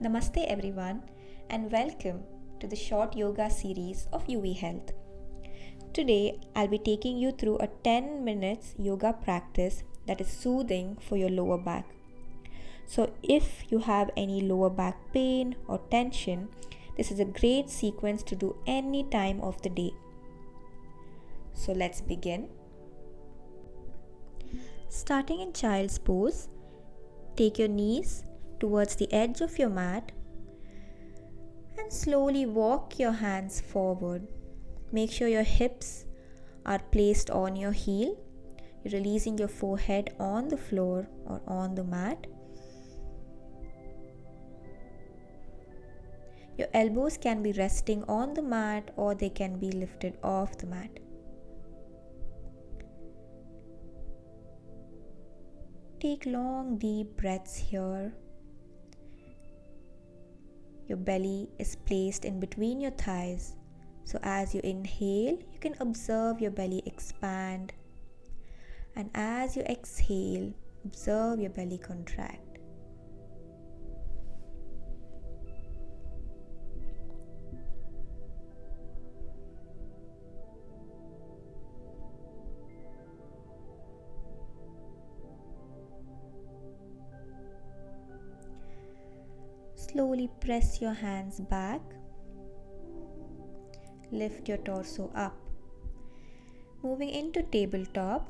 Namaste everyone and welcome to the short yoga series of UV Health. Today I'll be taking you through a 10 minutes yoga practice that is soothing for your lower back. So if you have any lower back pain or tension, this is a great sequence to do any time of the day. So let's begin. Starting in child's pose, take your knees towards the edge of your mat and slowly walk your hands forward. Make sure your hips are placed on your heel. You're releasing your forehead on the floor or on the mat. Your elbows can be resting on the mat or they can be lifted off the mat. Take long deep breaths here. Your belly is placed in between your thighs. So as you inhale, you can observe your belly expand. And as you exhale, observe your belly contract. Slowly press your hands back. Lift your torso up. Moving into tabletop.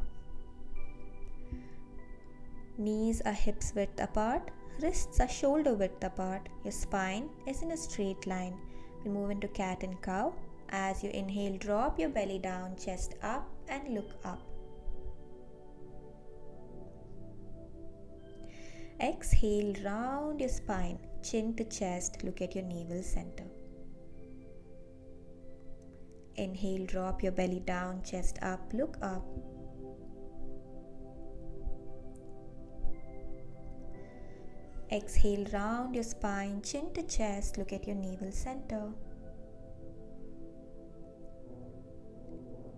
Knees are hips width apart. Wrists are shoulder width apart. Your spine is in a straight line. We'll move into cat and cow. As you inhale, drop your belly down, chest up and look up. Exhale, round your spine, chin to chest, look at your navel center. Inhale, drop your belly down, chest up, look up. Exhale, round your spine, chin to chest, look at your navel center.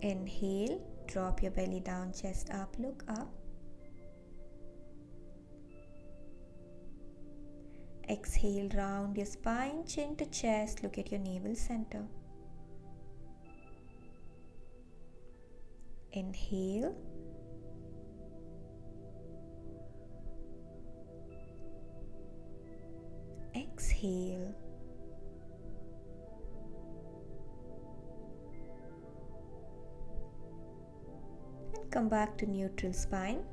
Inhale, drop your belly down, chest up, look up. Exhale, round your spine, chin to chest, look at your navel center. Inhale. Exhale. And come back to neutral spine.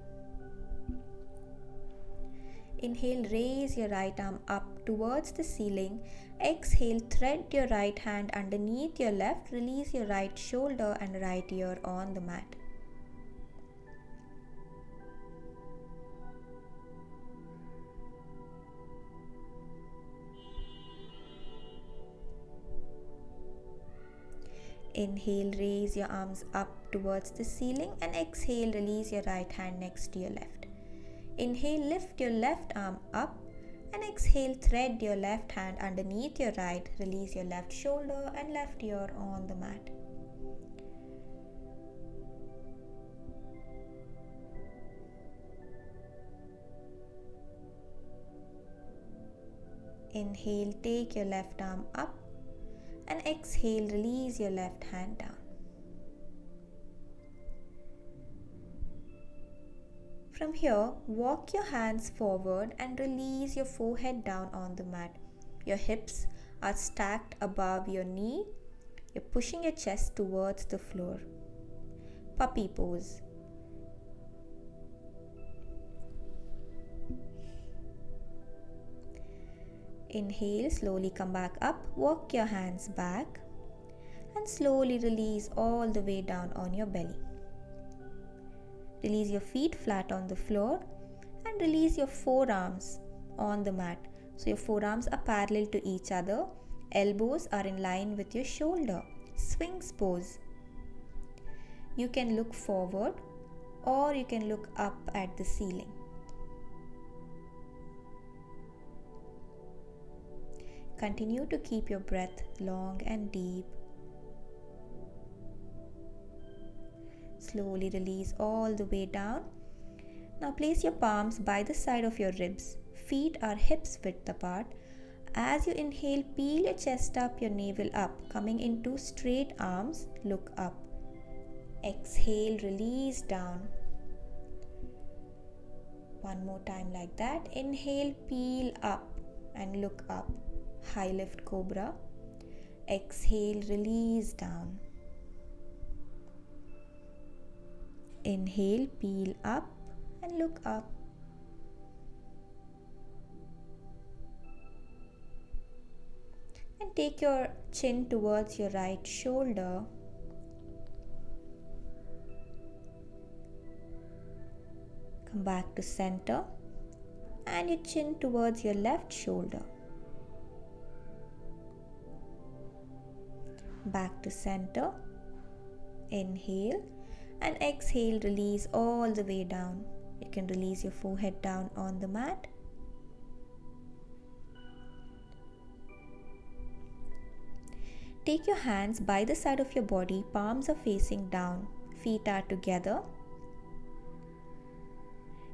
Inhale, raise your right arm up towards the ceiling. Exhale, thread your right hand underneath your left. Release your right shoulder and right ear on the mat. Inhale, raise your arms up towards the ceiling and exhale, release your right hand next to your left. Inhale, lift your left arm up and exhale, thread your left hand underneath your right. Release your left shoulder and left ear on the mat. Inhale, take your left arm up and exhale, release your left hand down. From here, walk your hands forward and release your forehead down on the mat. Your hips are stacked above your knee. You're pushing your chest towards the floor. Puppy pose. Inhale, slowly come back up. Walk your hands back and slowly release all the way down on your belly. Release your feet flat on the floor and release your forearms on the mat. So your forearms are parallel to each other. Elbows are in line with your shoulder. Sphinx pose. You can look forward or you can look up at the ceiling. Continue to keep your breath long and deep. Slowly release all the way down. Now place your palms by the side of your ribs. Feet are hips width apart. As you inhale, peel your chest up, your navel up, coming into straight arms, look up. Exhale, release down. One more time like that. Inhale, peel up and look up. High lift cobra. Exhale, release down. Inhale, peel up and look up. And take your chin towards your right shoulder. Come back to center and your chin towards your left shoulder. Back to center. Inhale and exhale, release all the way down. You can release your forehead down on the mat. Take your hands by the side of your body, palms are facing down, feet are together.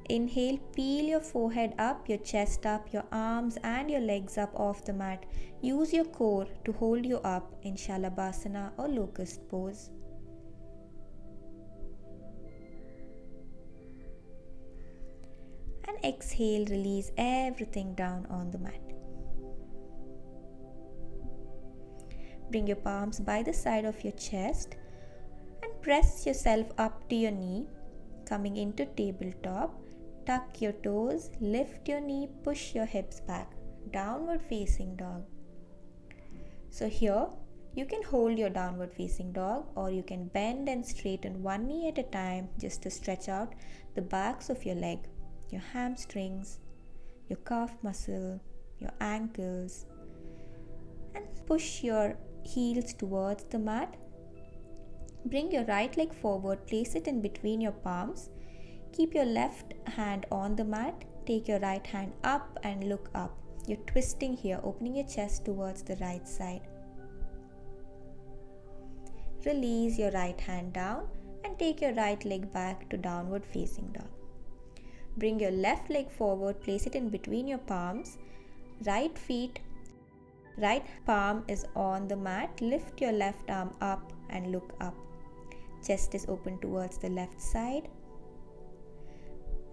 Inhale, peel your forehead up, your chest up, your arms and your legs up off the mat. Use your core to hold you up in Shalabhasana or locust pose. And exhale, release everything down on the mat. Bring your palms by the side of your chest and press yourself up to your knee, coming into tabletop. Tuck your toes, lift your knee, push your hips back, downward facing dog. So here you can hold your downward facing dog, or you can bend and straighten one knee at a time just to stretch out the backs of your leg, your hamstrings, your calf muscle, your ankles, and push your heels towards the mat. Bring your right leg forward, place it in between your palms. Keep your left hand on the mat. Take your right hand up and look up. You're twisting here, opening your chest towards the right side. Release your right hand down and take your right leg back to downward facing dog. Bring your left leg forward, place it in between your palms. Right palm is on the mat. Lift your left arm up and look up. Chest is open towards the left side.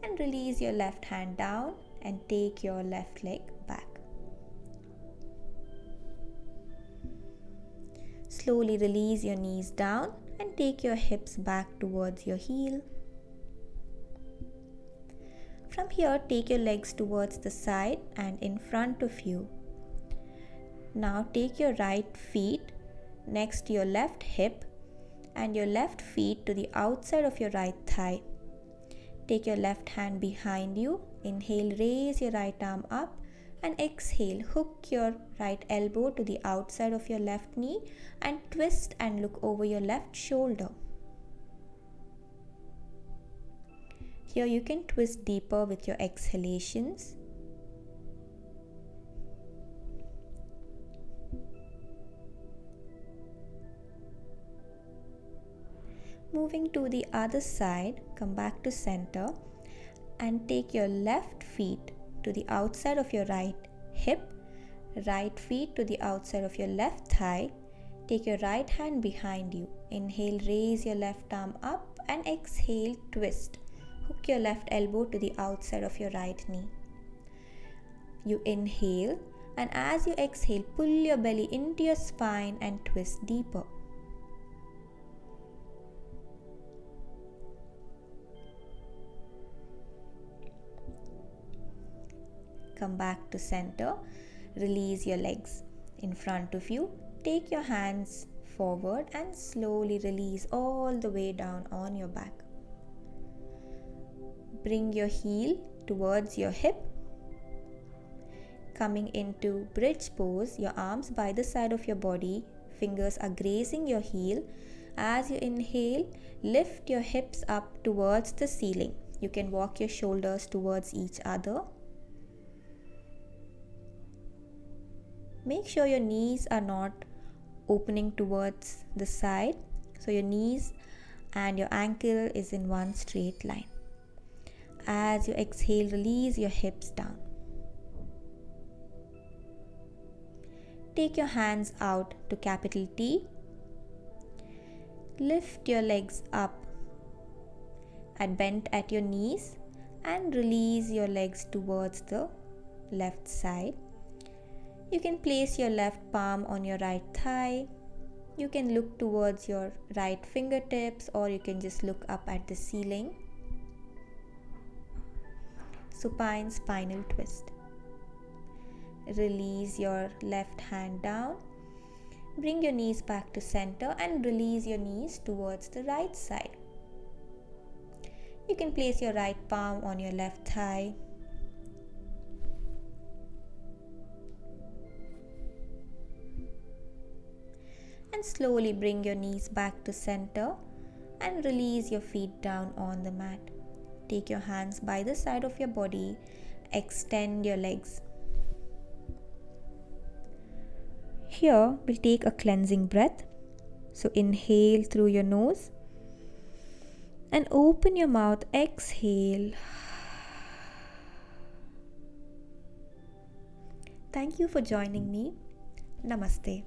And release your left hand down and take your left leg back. Slowly release your knees down and take your hips back towards your heel. From here, take your legs towards the side and in front of you. Now take your right feet next to your left hip and your left feet to the outside of your right thigh. Take your left hand behind you. Inhale, raise your right arm up and exhale, hook your right elbow to the outside of your left knee and twist and look over your left shoulder. Here you can twist deeper with your exhalations. Moving to the other side, come back to center and take your left feet to the outside of your right hip, right feet to the outside of your left thigh. Take your right hand behind you. Inhale, raise your left arm up and exhale, twist. Hook your left elbow to the outside of your right knee. You inhale and as you exhale, pull your belly into your spine and twist deeper. Come back to center. Release your legs in front of you. Take your hands forward and slowly release all the way down on your back. Bring your heel towards your hip. Coming into bridge pose, your arms by the side of your body, fingers are grazing your heel. As you inhale, lift your hips up towards the ceiling. You can walk your shoulders towards each other. Make sure your knees are not opening towards the side, so your knees and your ankle is in one straight line. As you exhale, release your hips down. Take your hands out to capital T. Lift your legs up and bend at your knees and release your legs towards the left side. You can place your left palm on your right thigh. You can look towards your right fingertips, or you can just look up at the ceiling. Supine spinal twist. Release your left hand down. Bring your knees back to center and release your knees towards the right side. You can place your right palm on your left thigh. And slowly bring your knees back to center and release your feet down on the mat. Take your hands by the side of your body. Extend your legs. Here we'll take a cleansing breath. So inhale through your nose and open your mouth. Exhale. Thank you for joining me. Namaste.